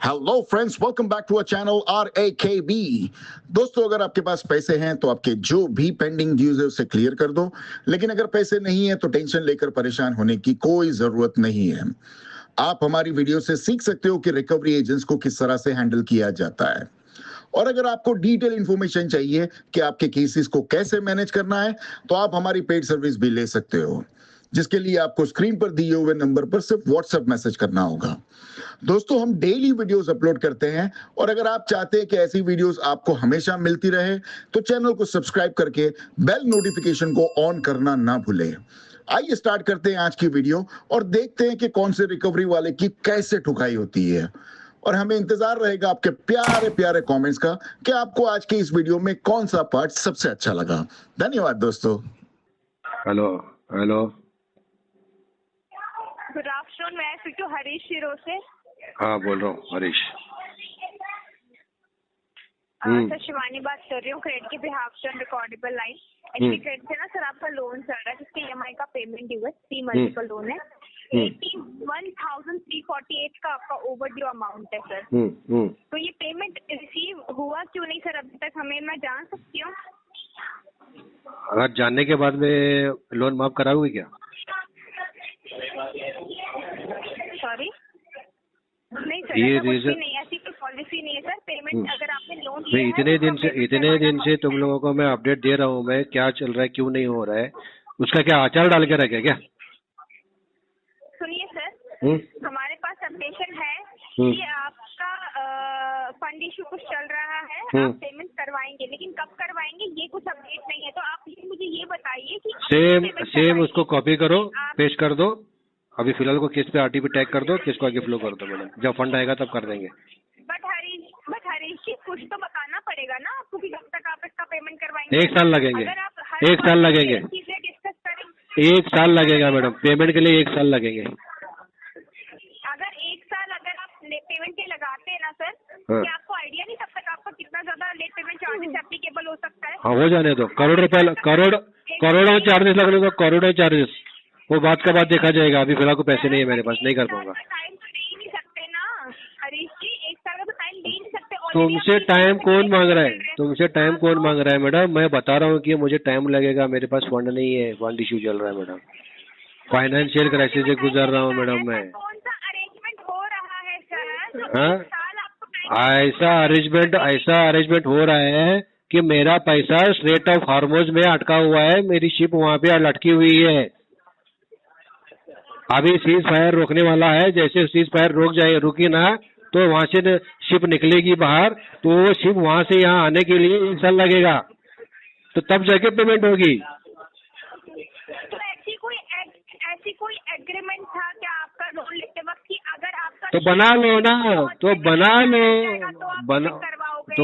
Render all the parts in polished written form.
Hello friends, welcome back to our channel RAKB। दोस्तों, अगर आपके पास पैसे हैं तो आपके जो भी पेंडिंग ड्यूज है उसे क्लियर कर दो, लेकिन अगर पैसे नहीं है तो टेंशन लेकर परेशान होने की कोई जरूरत नहीं है। आप हमारी वीडियो से सीख सकते हो कि रिकवरी एजेंट्स को किस तरह से हैंडल किया जाता है। और अगर आपको डिटेल इंफॉर्मेशन चाहिए कि आपके केसेस को कैसे मैनेज करना है, तो आप हमारी पेड सर्विस भी ले सकते हो, जिसके लिए आपको स्क्रीन पर दिए हुए नंबर पर सिर्फ व्हाट्सएप मैसेज करना होगा। दोस्तों, हम डेली वीडियोस अपलोड करते हैं, और अगर आप चाहते हैं कि ऐसी वीडियोस आपको हमेशा मिलती रहे तो चैनल को सब्सक्राइब करके बेल नोटिफिकेशन को ऑन करना ना भूलें। आइए स्टार्ट करते हैं आज की वीडियो और देखते हैं कि कौन से रिकवरी वाले की कैसे ठुकाई होती है। और हमें इंतजार रहेगा आपके प्यारे प्यारे कमेंट्स का कि आपको आज के इस वीडियो में कौन सा पार्ट सबसे अच्छा लगा। धन्यवाद दोस्तों। हेलो हेलो गुड आफ्टरनून, मैं स्पीक टू हरीश शिरो से। हाँ, बोल रहा हूँ हरीश। सर, शिवानी बात कर रही हूँ, क्रेडिट के बिहाफ से रिकॉर्डेबल लाइन। एक्चुअली क्रेडिट से ना सर आपका लोन चल रहा है, जिसके EMI का पेमेंट ड्यू है, 3 मंथ का लोन है। 81,348 का आपका ओवर ड्यू अमाउंट है सर। तो ये पेमेंट रिसीव हुआ क्यों नहीं सर अभी तक, हमें मैं जान सकती हूँ? अगर जानने के बाद में लोन माफ कराओगे क्या? सॉरी, नहीं सर, ये ऐसा कुछ रीजन भी नहीं, ऐसी कोई पॉलिसी नहीं है सर। पेमेंट अगर आपने लोन मैं लिया इतने है, दिन से तुम लोगों को मैं अपडेट दे रहा हूँ, मैं क्या चल रहा है क्या नहीं हो रहा है, उसका क्या आचार डाल के रखे क्या? सुनिए सर, हमारे पास अपडेशन है कि आपका फंड इशू कुछ चल रहा है, आप पेमेंट करवाएंगे, लेकिन कब करवाएंगे ये कुछ अपडेट नहीं है। तो आप मुझे ये बताइए कि सेम उसको कॉपी करो, पेस्ट कर दो। अभी फिलहाल को केस पे RTP टैग कर दो, केस को आगे फ्लो कर दो मैडम। जब फंड आएगा तब कर देंगे। बट हरीश जी, कुछ तो बताना पड़ेगा ना आपको कि जब तक आप इसका पेमेंट करवाएंगे। 1 साल लगेंगे, अगर आप 1 साल लगेंगे, चीजें डिस्कस करेंगे, 1 साल लगेगा मैडम, पेमेंट के लिए 1 साल लगेंगे। अगर 1 साल अगर आप पेमेंट के लगाते हैं ना सर, क्या आपको आइडिया नहीं तब तक आपका कितना ज्यादा लेट पेमेंट चार्जेस एप्लीकेबल हो सकता है? हाँ, हो जाने दो। करोड़ों चार्जेस लगने दो, करोड़ों चार्जेस। वो बात का बात देखा जाएगा। अभी फिलहाल को पैसे नहीं है मेरे पास, नहीं कर पाऊंगा। टाइम तो ले ही नहीं सकते ना हरीश जी, 1 साल का तो टाइम ले ही नहीं सकते। तुमसे टाइम कौन मांग रहा है? तुमसे टाइम कौन मांग रहा है मैडम? मैं बता रहा हूँ कि मुझे टाइम लगेगा, मेरे पास फंड नहीं है, फंड इशू चल रहा है मैडम, फाइनेंशियल क्राइसिस से गुजर रहा हूँ मैडम मैं। कौन सा अरेंजमेंट हो रहा है सर? हाँ, ऐसा अरेंजमेंट हो रहा है कि मेरा पैसा स्ट्रेट ऑफ हार्मोज में अटका हुआ है, मेरी शिप वहाँ पे लटकी हुई है। अभी सीज फायर रोकने वाला है, जैसे सीज फायर रुकी ना तो वहां से शिप निकलेगी बाहर, तो वो शिप वहां से यहाँ आने के लिए 1 साल लगेगा, तो तब जाके पेमेंट होगी। तो ऐसी कोई एग्रीमेंट था क्या आपका लोन लेते वक्त कि अगर आपका तो बना लो ना, तो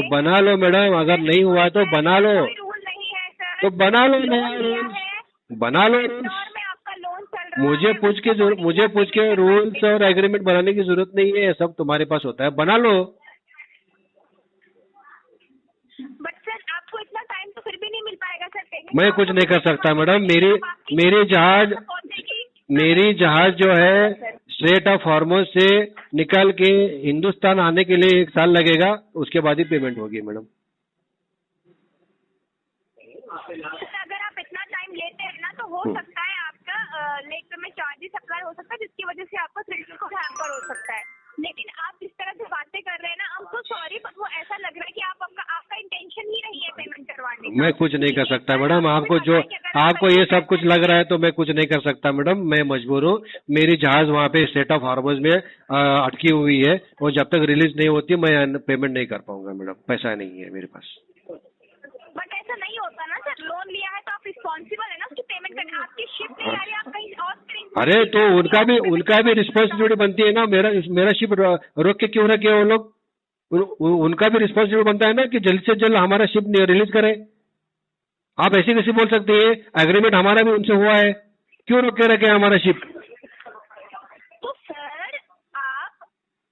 बना लो मैडम। अगर नहीं हुआ तो बना लो, रूल नहीं है सर, तो बना लो नया रूल, बना लो। मुझे पूछ के रूल्स और एग्रीमेंट बनाने की जरूरत नहीं है, सब तुम्हारे पास होता है, बना लो। बट सर आपको इतना टाइम तो फिर भी नहीं मिल पाएगा सर। मैं कुछ नहीं कर सकता मैडम, मेरी जहाज जो है स्ट्रेट ऑफ हार्मोज से निकल के हिंदुस्तान आने के लिए 1 साल लगेगा, उसके बाद ही पेमेंट होगी मैडम। अगर आप इतना टाइम लेते हैं ना तो हो सकता है आपका लेट पेमेंट चार्जेस अप्लाई हो सकता है, जिसकी वजह से आपका क्रेडिट को हैम्पर हो सकता है। लेकिन आप जिस तरह से बातें कर रहे हैं ना, हम तो सॉरी, बट वो ऐसा लग रहा है कि आपका इंटेंशन ही नहीं है पेमेंट करवाने का। मैं कुछ नहीं कर सकता मैडम, आपको ये सब कुछ लग रहा है तो मैं कुछ नहीं कर सकता मैडम, मैं मजबूर हूँ। मेरी जहाज वहाँ पे स्टेट ऑफ हार्बर्स में अटकी हुई है, और जब तक रिलीज नहीं होती मैं पेमेंट नहीं कर पाऊंगा मैडम, पैसा नहीं है मेरे पास। बट ऐसा नहीं होता ना सर, लोन लिया है तो आप रिस्पॉन्सिबल है ना उसकी पेमेंट करना। आपकी शिप नहीं आ रही, आप कहीं और करेंगे। अरे तो उनका भी रिस्पॉन्सिबिलिटी बनती है ना। मेरा शिप रोक के क्यों रखे वो लोग? उनका भी रिस्पॉन्सिबिलिटी बनता है ना कि जल्द से जल्द हमारा शिप रिलीज करे। आप ऐसे कैसे बोल सकते हैं? एग्रीमेंट हमारा भी उनसे हुआ है, क्यों रोक के रखे हमारा शिप? तो सर आप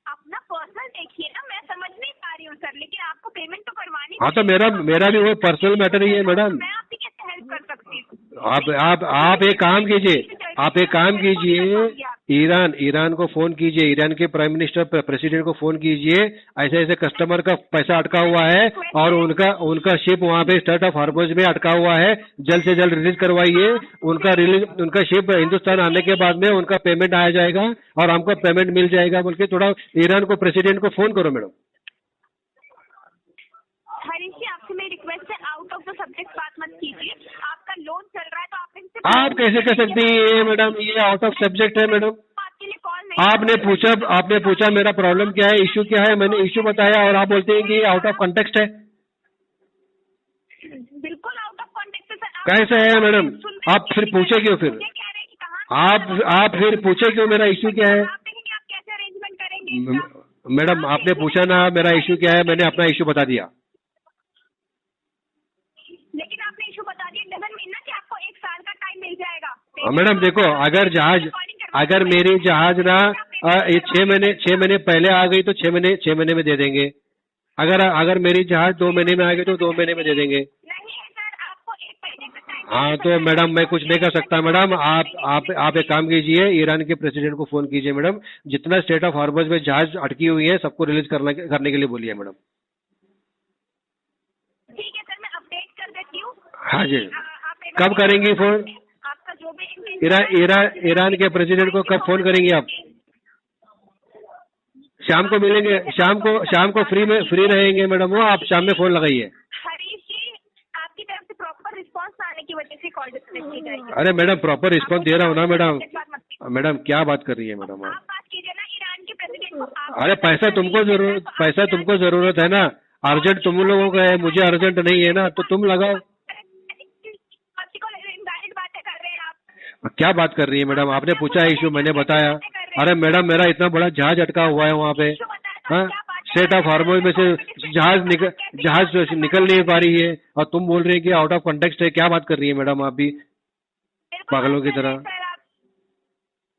अपना पर्सनल देखिए ना, मैं समझ नहीं पा रही हूँ सर, लेकिन आपको पेमेंट तो करवानी। हाँ, तो मेरा भी वो पर्सनल मैटर ही है मैडम। मैं आपकी कैसे हेल्प कर सकती हूँ? आप एक काम कीजिए, ईरान को फोन कीजिए, ईरान के प्राइम मिनिस्टर प्रेसिडेंट को फोन कीजिए, ऐसे ऐसे कस्टमर का पैसा अटका हुआ है और उनका शिप वहाँ पे स्ट्रेट ऑफ हार्मोज में अटका हुआ है, जल्द से जल्द रिलीज करवाइए। उनका शिप हिंदुस्तान आने के बाद में उनका पेमेंट आ जाएगा और हमको पेमेंट मिल जाएगा बोल के थोड़ा ईरान को प्रेसिडेंट को फोन करो मैडम। हरीश जी, आपसे मेरी रिक्वेस्ट है, आउट ऑफ द सब्जेक्ट बात मत कीजिए। आपका लोन चल रहा है तो आप कैसे कह सकती हैं मैडम, ये आउट ऑफ सब्जेक्ट है मैडम। आपके लिए कॉल नहीं। आपने पूछा मेरा प्रॉब्लम क्या है, इश्यू क्या है, मैंने इश्यू बताया और आप बोलते हैं कि आउट ऑफ कॉन्टेक्स्ट है। बिल्कुल आउट ऑफ कॉन्टेक्स्ट है सर। कैसे है मैडम? आप फिर पूछे क्यों? फिर आप फिर पूछे क्यों मेरा इश्यू क्या है? आप देखेंगे आप कैसे अरेंजमेंट करेंगे। मैडम आपने पूछा ना मेरा इश्यू क्या है, मैंने अपना इश्यू बता दिया। लेकिन आपने इशू बता दिया, डजंट मीन ना कि आपको 1 साल का टाइम मिल जाएगा। मैडम देखो, अगर मेरी जहाज ना 6 महीने पहले आ गई तो 6 महीने में दे देंगे। अगर मेरी जहाज 2 महीने में आ गई तो 2 महीने में दे देंगे। नहीं है सर, आपको 1 महीने का टाइम। हाँ तो मैडम मैं कुछ नहीं कर सकता मैडम। आप एक काम कीजिए, ईरान के प्रेसिडेंट को फोन कीजिए मैडम, जितना स्टेट ऑफ हार्बर्स में जहाज अटकी हुई है सबको रिलीज करने के लिए बोलिए मैडम। ठीक है सर, मैं अपडेट कर देती हूँ। हाँ जी, कब करेंगी फोन? आपका जो भी ईरान के प्रेसिडेंट को कब फोन करेंगी आप? शाम को मिलेंगे, शाम को फ्री रहेंगे मैडम वो, आप शाम में फोन लगाइए। हरीश जी, आपकी तरफ से प्रॉपर रिस्पांस आने की वजह से कॉल डिस्कनेक्ट की जाएगी। अरे मैडम प्रॉपर रिस्पांस दे रहा हूँ ना मैडम। मैडम क्या बात कर रही है मैडम आप बात कीजिए ना ईरान के प्रेसिडेंट को। अरे पैसा तुमको जरूरत है ना, अर्जेंट तुम लोगों का है, मुझे अर्जेंट नहीं है ना, तो तुम लगाओ। क्या बात कर रही है मैडम? आपने पूछा इशू, मैंने बताया। अरे मैडम मेरा इतना बड़ा जहाज अटका हुआ है वहाँ पे, हाँ, स्टेट ऑफ हार्मोज में से जहाज निकल नहीं पा रही है और तुम बोल रही है कि आउट ऑफ कॉन्टेक्स्ट है। क्या बात कर रही है मैडम आप भी पागलों की तरह?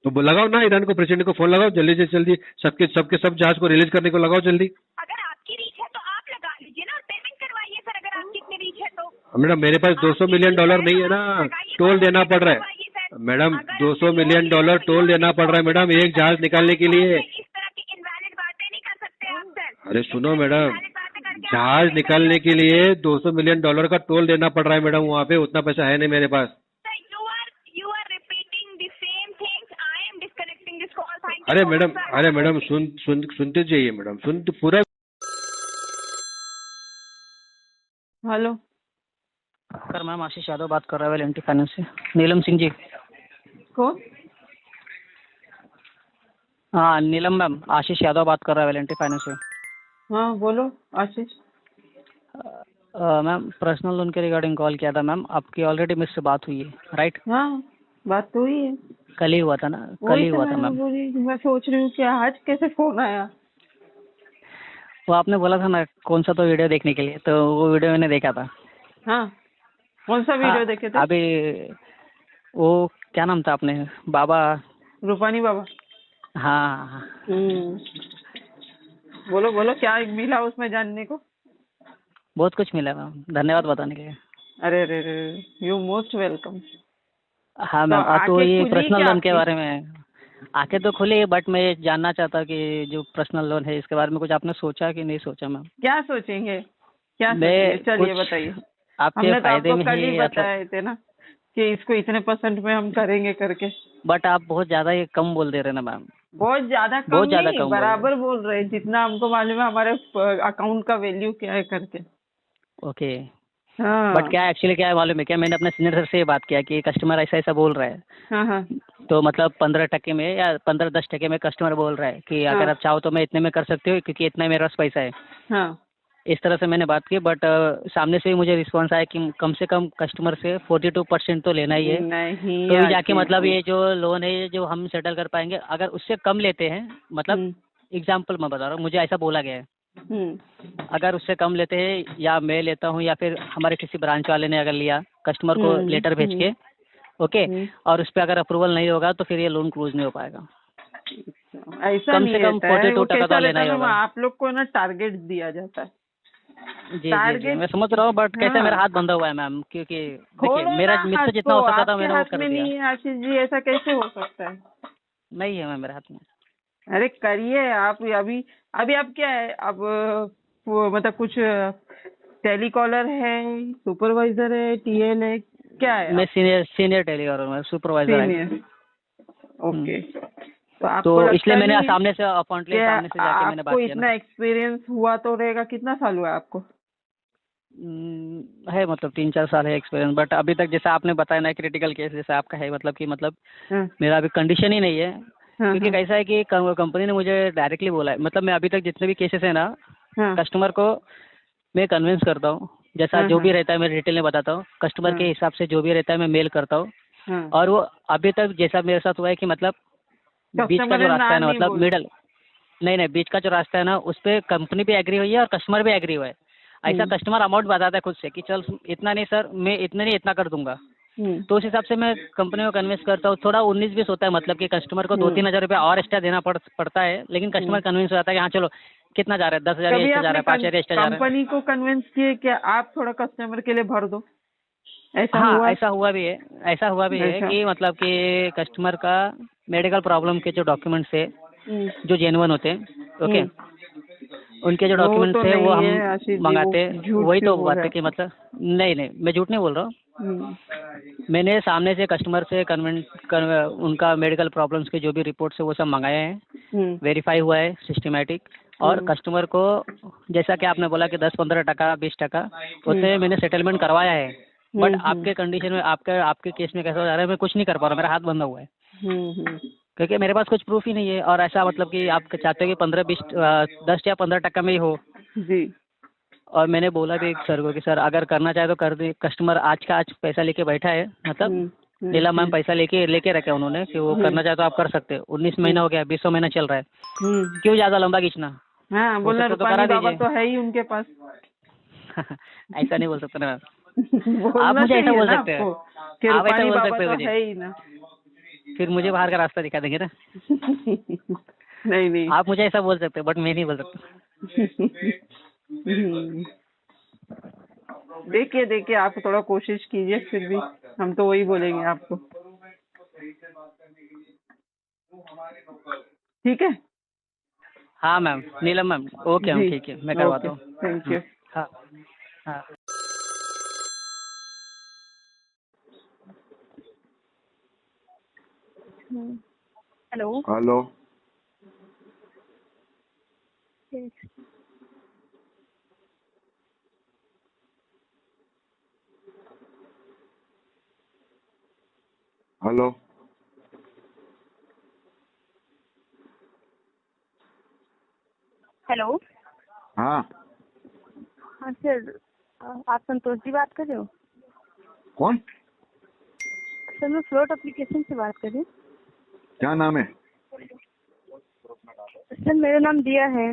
तो लगाओ ना, ईरान को प्रेसिडेंट को फोन लगाओ, जल्दी से जल्दी सबके सब जहाज को रिलीज करने को लगाओ जल्दी। अगर आपकी रीच है तो आप लगा लीजिए ना और पेमेंट करवाइए सर, अगर आपकी इतनी रीच है तो। मैडम मेरे पास $200 मिलियन नहीं है ना, टोल देना पड़ रहा है मैडम। $200 मिलियन टोल देना पड़ रहा है मैडम एक जहाज निकालने के लिए। इस तरह की इनवैलिड बातें नहीं कर सकते आप सर। अरे सुनो मैडम, जहाज निकालने के लिए $200 मिलियन का टोल देना पड़ रहा है मैडम, वहाँ पे उतना पैसा है नहीं मेरे पास। अरे मैडम सुनते जाइए मैडम, सुनते पूरा। हेलो सर, मैम आशीष यादव बात कर रहा है वेलेंटी फाइनेंस से। नीलम सिंह जी। कौन? हाँ नीलम मैम, आशीष यादव बात कर रहा है वेलेंटी फाइनेंस से। हाँ बोलो आशीष। मैम पर्सनल लोन के रिगार्डिंग कॉल किया था मैम, आपकी ऑलरेडी मुझसे बात हुई है राइट? हाँ बात तो हुई है, कल ही हुआ था ना, कल ही हुआ था मैम। मैं सोच रही हूँ कि आज कैसे फोन आया। वो आपने बोला था ना कौन सा तो वीडियो देखने के लिए, तो वो वीडियो मैंने देखा था। हाँ कौन सा वीडियो देखे थे? अभी वो क्या नाम था आपने, बाबा रूपानी बाबा। हाँ। बोलो बोलो, क्या मिला उसमें जानने को? बहुत कुछ मिला मैम, धन्यवाद बताने के लिए। अरे अरे, यू मोस्ट वेलकम। हाँ मैम, तो ये पर्सनल लोन के बारे में आके तो खुली, बट मैं जानना चाहता कि जो पर्सनल लोन है इसके बारे में कुछ आपने सोचा कि नहीं सोचा मैम? क्या सोचेंगे, क्या सोचेंगे? चलिए बताइए। आपके फायदे में कल ही बताए थे ना कि इसको इतने % में हम करेंगे करके। बट आप बहुत ज्यादा ये कम बोल दे रहे ना मैम। बहुत ज्यादा कम बराबर बोल रहे हैं, जितना हमको मालूम है हमारे अकाउंट का वैल्यू क्या है करके। ओके। हाँ। बट क्या एक्चुअली क्या है मालूम है क्या, मैंने अपने सीनियर सर से ये बात किया कि कस्टमर ऐसा ऐसा बोल रहा है। हाँ। तो मतलब 15% में या 15-10% में कस्टमर बोल रहा है कि अगर आप चाहो तो मैं इतने में कर सकती हूँ क्योंकि इतना मेरे पास पैसा है। हाँ। इस तरह से मैंने बात की, बट सामने से ही मुझे रिस्पांस आया कि कम से कम कस्टमर से 42% तो लेना ही है। नहीं तो जाके मतलब ये जो लोन है ये जो हम सेटल कर पाएंगे, अगर उससे कम लेते हैं, मतलब एग्जाम्पल मैं बता रहा हूँ, मुझे ऐसा बोला गया है। अगर उससे कम लेते हैं या मैं लेता हूँ या फिर हमारे किसी ब्रांच वाले ने अगर लिया कस्टमर को लेटर भेज के, ओके, और उस पर अगर अप्रूवल नहीं होगा तो फिर ये लोन क्लोज नहीं हो पाएगा। ऐसा कम से कम 42% तो लेना ही होगा। आप लोग को ना टारगेट दिया जाता है। जी, मैं समझ रहा हूँ, बट कैसे मेरा हाथ बंधा हुआ है मैम, क्योंकि देखिए मेरा मुझसे जितना हो सकता था मैंने वो कर दिया। नहीं आशीष जी, ऐसा कैसे हो सकता है? नहीं है मैम मेरे हाथ में। अरे करिए आप अभी। अभी आप क्या है अब मतलब कुछ टेलीकॉलर है, सुपरवाइजर है, टीएल है, क्या है? मैं सीनियर टेलीकॉलर हूँ, सुपरवाइजर है। सीनियर। ओके। तो आपको तो लगता इसलिए मैंने नहीं सामने से अपॉइंटली कि सामने से जाके मैंने बात आपको किया इतना ना। एक्सपीरियंस हुआ तो रहेगा? कितना साल हुआ है आपको? है मतलब 3-4 साल है एक्सपीरियंस, बट अभी तक जैसा आपने बताया ना क्रिटिकल केस जैसा आपका है, मतलब हाँ, मेरा अभी कंडीशन ही नहीं है। हाँ, क्योंकि कैसा है कि कंपनी ने मुझे डायरेक्टली बोला है, मतलब मैं अभी तक जितने भी केसेस है ना, हाँ, कस्टमर को मैं कन्विंस करता हूँ, जैसा हाँ, जो हाँ, भी रहता है मैं डिटेल में बताता हूँ, कस्टमर हाँ, के हिसाब से जो भी रहता है मैं मेल करता हूँ। हाँ। और वो अभी तक जैसा मेरे साथ हुआ है कि मतलब बीच का कस्टमर जो ने रास्ता ना है ना, नहीं मतलब बोला? मिडल, नहीं बीच का जो रास्ता है ना, उस पर कंपनी भी एग्री हुई है और कस्टमर भी एग्री हुआ है। ऐसा कस्टमर अमाउंट बताता है खुद से कि चल इतना नहीं सर, मैं इतना नहीं इतना कर दूंगा। तो उस हिसाब से मैं कंपनी को कन्विंस करता हूँ। थोड़ा 19-20 होता है, मतलब कि कस्टमर को 2-3 हज़ार रुपया और एक्स्ट्रा देना पड़ता है, लेकिन कस्टमर कन्विंस हो जाता है कि हाँ चलो कितना जा रहा है, 10,000 कभी एक्स्ट्रा जा आपने रहा है, 5,000 एक्स्ट्रा जा रहा है। कंपनी को कन्विंस किए कि आप थोड़ा कस्टमर के लिए भर दो? ऐसा हाँ हुआ? ऐसा हुआ भी है, ऐसा हुआ भी है अच्छा। कि मतलब कि कस्टमर का मेडिकल प्रॉब्लम के जो डॉक्यूमेंट्स है हम्म, जो जेन्युइन होते हैं, ओके, हम्म। उनके जो वो तो डॉक्यूमेंट्स है वो नहीं हम है आशीष जी, वो मंगाते हैं। झूठ वही क्यों तो बोल बात रहे है हैं कि आप? मतलब नहीं मैं झूठ नहीं बोल रहा हूँ। हम्म, मैंने सामने से कस्टमर से उनका मेडिकल प्रॉब्लम्स के जो भी रिपोर्ट्स है वो सब मंगाए हैं, हम्म, वेरीफाई हुआ है सिस्टमेटिक। और कस्टमर को जैसा कि आपने बोला कि 10-15% 20% उससे मैंने सेटलमेंट करवाया है। बट हम्म, आपके कंडीशन में आपके केस में कैसा हो जा रहा है, मैं कुछ नहीं कर पा रहा हूँ, मेरा हाथ बंधा हुआ है हम्म, क्योंकि मेरे पास कुछ प्रूफ ही नहीं है। और ऐसा मतलब कि आप चाहते हो कि 10 या 15% में ही हो। जी। और मैंने बोला भी सर को कि सर अगर करना चाहे तो कर दे, कस्टमर आज का आज पैसा लेके बैठा है, मतलब हम्म, हम्म, नीलम मैम पैसा लेके रखे उन्होंने कि वो करना चाहे तो आप कर सकते हो। 19 महीना हो गया, 20 महीना चल रहा है, हम्म। क्यों ज्यादा लंबा खींचना। हाँ, हो बोलना सकता तो रूपानी करा बाबा दीजिए। तो है ही उनके पास। ऐसा नहीं बोल सकते ना मैम, आप बोलना मुझे ऐसा चाहिए बोल ना सकते हैं, आपको कि आप ऐसा रूपानी बोल बाबा सकते हो तो मुझे, है ही ना। फिर मुझे बाहर का रास्ता दिखा देंगे ना। नहीं, नहीं। आप मुझे ऐसा बोल सकते हो बट मैं नहीं बोल सकता। हम्म। देखिए आप थोड़ा कोशिश कीजिए, फिर भी हम तो वही बोलेंगे आपको। ठीक है हाँ मैम, नीलम मैम, ओके मैम, जी। ठीक है, मैं करवाता ओके, हूँ। Thank you. हाँ हाँ। हेलो। हेलो। हेलो। हेलो। हाँ हाँ सर, आप संतोष जी बात कर रहे हो? कौन? सर मैं फ्लोट एप्लीकेशन से बात कर रही हूँ। क्या नाम है? सर मेरा नाम दिया है।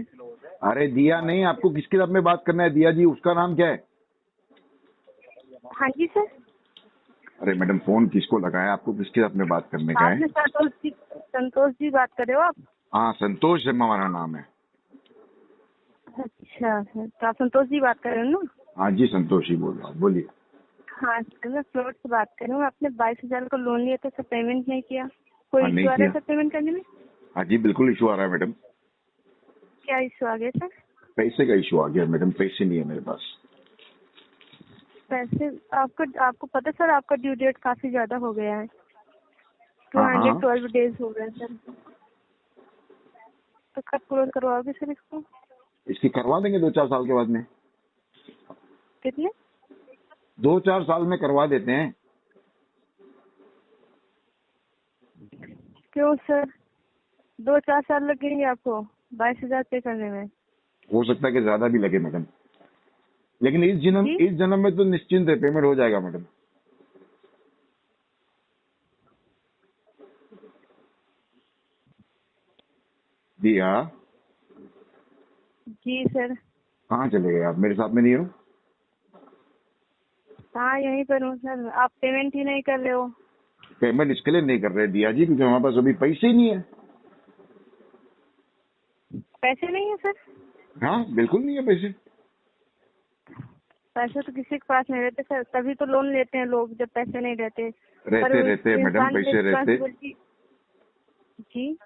अरे दिया नहीं, आपको किसके साथ में बात करना है? दिया जी, उसका नाम क्या है? हाँ जी सर। अरे मैडम, फोन किसको लगाया? आपको किसके साथ में बात करने का है? आपने संतोष जी बात कर रहे हो आप? हाँ, संतोष शर्मा हमारा नाम है। अच्छा सर, तो आप संतोष जी बात कर रहे हो ना? हाँ जी, संतोष ही बोल रहा हूँ, बोलिए। हाँ सर, मैं फ्लोट से बात कर रही हूँ। आपने 22,000 का लोन लिया था सर, पेमेंट नहीं किया। कोई हाँ, नहीं इशू आ रहा है किया। सर पेमेंट करने में? हाँ जी, बिल्कुल इशू आ रहा है मैडम। क्या इशू आ गया सर? पैसे का इशू आ गया मैडम, पैसे नहीं है मेरे पास। पैसे आपको पता है सर, आपका ड्यू डेट काफी ज्यादा हो गया है। हाँ हाँ 212 डेज हो गए सर। तो कब क्लोज करवाओगे सर इसको? इसकी करवा देंगे 2-4 साल के बाद में। कितने? 2-4 साल में करवा देते हैं। क्यों सर, 2-4 साल लगेंगे आपको 22,000 पे करने में? हो सकता है कि ज्यादा भी लगे मैडम, लेकिन इस जन्म में तो निश्चिंत है, पेमेंट हो जाएगा मैडम। दिया। जी सर। कहाँ चले गए आप? मेरे साथ में नहीं हो? हाँ यहीं पर हूँ सर, आप पेमेंट ही नहीं कर रहे हो। पेमेंट इसके लिए नहीं कर रहे दिया जी, क्योंकि हमारे पास अभी पैसे ही नहीं है। पैसे नहीं है सर? हाँ, बिल्कुल नहीं है पैसे। पैसे तो किसी के पास नहीं रहते सर, तभी तो लोन लेते हैं लोग जब पैसे नहीं रहते। रहते मैडम, पैसे रहते। जी।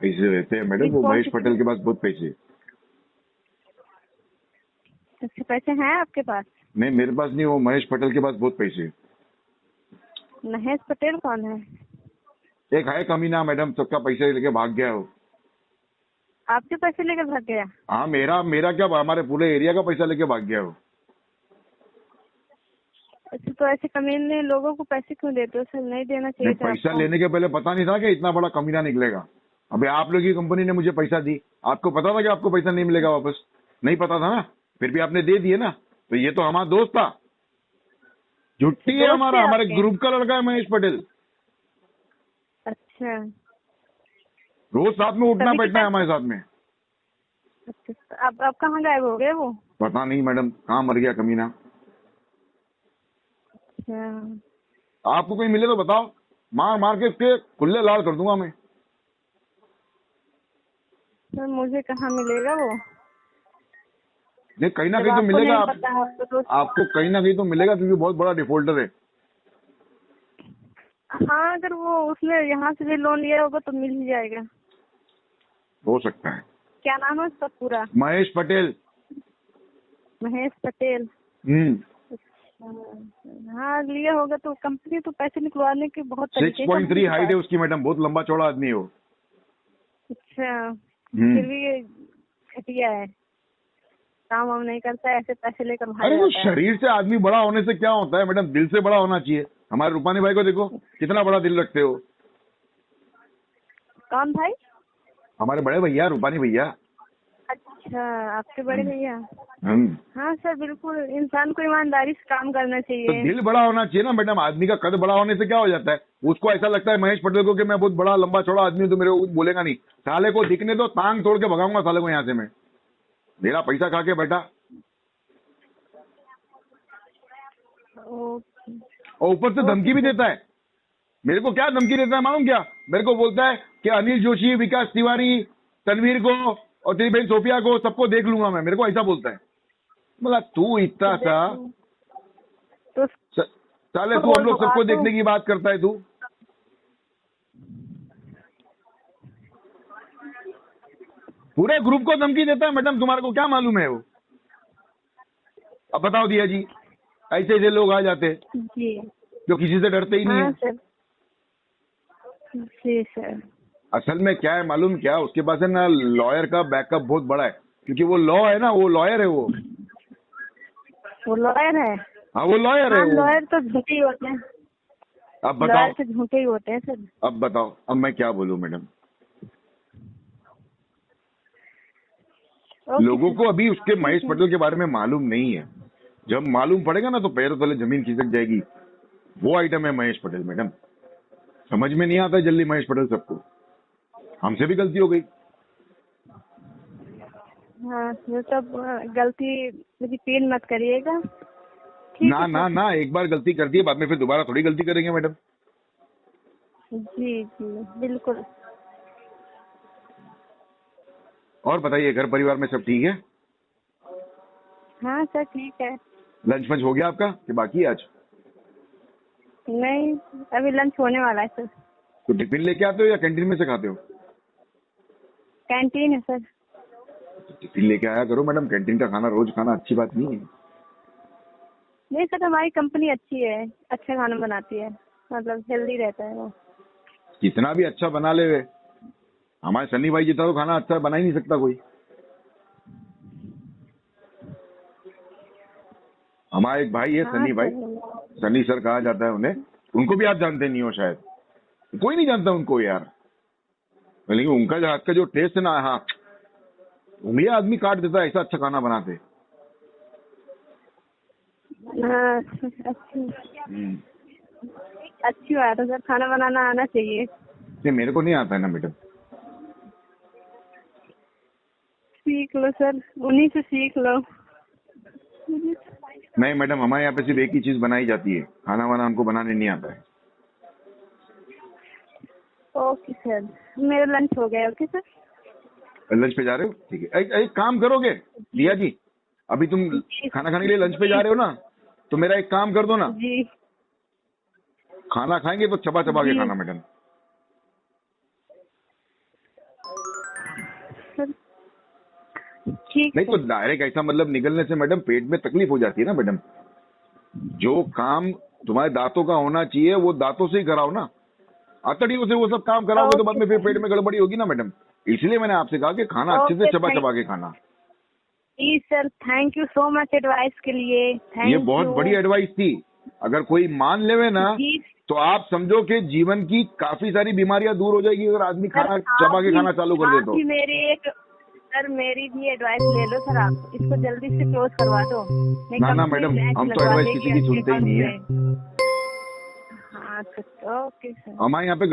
पैसे रहते हैं मैडम, वो कौन महेश सी पटेल के पास बहुत पैसे हैं। अच्छे पैसे हैं आपके पास? नहीं मेरे पास नहीं, वो महेश पटेल के पास बहुत पैसे हैं। महेश पटेल कौन है? एक है कमीना मैडम, सबका पैसे लेके भाग गया हो। आपके पैसे लेकर भाग गया? हाँ मेरा मेरा क्या, हमारे पूरे एरिया का पैसा लेके भाग गया हो। अच्छा, तो ऐसे कमीने लोगों को पैसे क्यों देते हो सर? नहीं देना चाहिए नहीं, था पैसा आपको। लेने के पहले पता नहीं था कि इतना बड़ा कमीना निकलेगा। अबे आप लोग की कंपनी ने मुझे पैसा दी, आपको पता था कि आपको पैसा नहीं मिलेगा वापस? नहीं पता था ना, फिर भी आपने दे दिए ना। तो ये तो हमारा दोस्त था, जुट्टी है दोस्त हमारा, है हमारे आपके? ग्रुप का लड़का है महेश पटेल। अच्छा। रोज साथ में उठना तभी बैठना है कितना- हमारे साथ में। अच्छा, तो अब कहाँ गायब हो गए वो? पता नहीं मैडम कहाँ मर गया कमीना। अच्छा। आपको कोई मिले तो बताओ, मार मार के इसके खुले लाल कर दूंगा मैं। सर मुझे कहाँ मिलेगा वो? नहीं कहीं ना जब कहीं तो आपको मिलेगा, नहीं पता है तो आपको कहीं ना कहीं तो मिलेगा, क्योंकि बहुत बड़ा डिफॉल्टर है। हाँ, अगर वो उसने यहाँ से भी लोन लिया होगा तो मिल ही जाएगा। हो सकता है। क्या नाम है उसका पूरा? महेश पटेल। महेश पटेल। हाँ, लिया होगा तो कंपनी तो पैसे निकलवाने के बहुत तरीके 6.3 हाइट है उसकी मैडम, बहुत लंबा चौड़ा आदमी है वो। अच्छा, फिर भी ये घटिया है, काम वाम नहीं करता है, ऐसे पैसे लेकर भाग अरे वो जाता है। शरीर से आदमी बड़ा होने से क्या होता है मैडम, दिल से बड़ा होना चाहिए। हमारे रूपानी भाई को देखो कितना बड़ा दिल रखते हो। कौन भाई? हमारे बड़े भैया रूपानी भैया। अच्छा, आपके बड़े भैया। हम्म। हाँ सर, बिल्कुल इंसान को ईमानदारी से काम करना तो चाहिए। दिल बड़ा होना चाहिए ना मैडम। आदमी का कद बड़ा होने से क्या हो जाता है, उसको ऐसा लगता है महेश पटेल को कि मैं बहुत बड़ा लंबा चौड़ा आदमी हूँ तो मेरे को कुछ बोलेगा नहीं। साले को दिखने दो, टांग तोड़ के भगाऊंगा साले को यहाँ से मैं। मेरा पैसा खा के बैठा ओके। और ऊपर से धमकी भी देता है। मेरे को क्या धमकी देता है मालूम क्या? मेरे को बोलता है कि अनिल जोशी, विकास तिवारी, तनवीर को और तेरी बहन सोफिया को सबको देख लूंगा मैं। मेरे को ऐसा बोलता है। मतलब तू इतना सा तो साले, तू हम लोग सबको देखने की बात करता है तू। पूरे ग्रुप को धमकी देता है मैडम, तुम्हारे को क्या मालूम है वो? अब बताओ दिया जी, ऐसे ऐसे लोग आ जाते हैं जी जो किसी से डरते ही नहीं हाँ है। सर। जी सर। असल में क्या है मालूम क्या, उसके पास है ना लॉयर का बैकअप बहुत बड़ा है, क्योंकि वो लॉ है ना, वो लॉयर है वो लॉयर है? हाँ वो लॉयर है हाँ, वो। लॉयर तो झूठे ही होते हैं। अब बताओ, लॉयर तो झूठे ही होते हैं सर। अब बताओ, अब मैं क्या बोलूं मैडम। ओके लोगों सर। को अभी उसके महेश पटेल के बारे में मालूम नहीं है। जब मालूम पड़ेगा ना तो पैरों तले जमीन खिसक जाएगी। वो आइटम है महेश पटेल मैडम। समझ में नहीं आता है जल्दी महेश पटेल सबको। हमसे भी गलती हो गई। हाँ, ये सब गलती रिपीट मत करिएगा। ठीक ना है ना सर। ना, एक बार गलती कर दी बाद में फिर दोबारा थोड़ी गलती करेंगे मैडम। जी जी बिल्कुल। और बताइए, घर परिवार में सब ठीक है? हाँ सर, ठीक है। लंच मंच हो गया आपका कि बाकी है आज? नहीं, अभी लंच होने वाला है सर। तो टिफिन लेके आते हो या कैंटीन में से खाते हो? कैंटीन है सर। तो टिफिन लेके आया करो मैडम, कैंटीन का खाना रोज खाना अच्छी बात नहीं है। नहीं सर, हमारी कंपनी अच्छी है, अच्छा खाना बनाती है, मतलब हेल्दी रहता है वो। कितना भी अच्छा बना ले वे, हमारे सन्नी भाई जितना तो खाना अच्छा बना ही नहीं सकता कोई। हमारा एक भाई है हाँ सन्नी भाई, सर। सन्नी सर कहा जाता है उन्हें। उनको भी आप जानते नहीं हो शायद, कोई नहीं जानता उनको यार। लेकिन उनका जो हाथ का जो टेस्ट है ना, हाँ उंगलियां आदमी काट देता है, ऐसा अच्छा खाना बनाते। हाँ, अच्छी बात है सर, खाना बनाना आना चाहिए। नहीं मेरे को नहीं आता है ना मैडम। सीख लो सर, उन्हीं से सीख लो। नहीं मैडम, हमारे यहाँ पे सिर्फ एक ही चीज बनाई जाती है, खाना वाना हमको बनाने नहीं आता है। ओके सर, मेरा लंच हो गया। Okay sir. लंच पे जा रहे हो? ठीक है। एक काम करोगे दिया जी, अभी तुम खाना खाने के लिए लंच पे जा रहे हो ना, तो मेरा एक काम कर दो ना। जी। खाना खाएंगे तो चबा चबा के जी। खाना मैडम। ठीक नहीं है। तो डायरेक्ट ऐसा मतलब निकलने से मैडम पेट में तकलीफ हो जाती है ना मैडम। जो काम तुम्हारे दांतों का होना चाहिए वो दांतों से ही कराओ ना, अतड़ियों से वो सब काम कराओगे तो बाद में फिर पेट में गड़बड़ी होगी ना मैडम। इसलिए मैंने आपसे कहा कि खाना अच्छे से Okay, चबा thank- चबा के खाना। जी sir, thank you so much advice के लिए। ये बहुत बड़ी एडवाइस थी, अगर कोई मान लेवे ना जी तो आप समझो कि जीवन की काफी सारी बीमारियां दूर हो जाएगी अगर आदमी खाना चबा के खाना चालू कर दे तो। मेरी भी एडवाइस ले लो सर, आप इसको जल्दी से क्लोज करवा दो। ना मैडम, हम तो एडवाइस किसी की सुनते ही नहीं है। हाँ तो ओके सर। हमारे यहाँ पे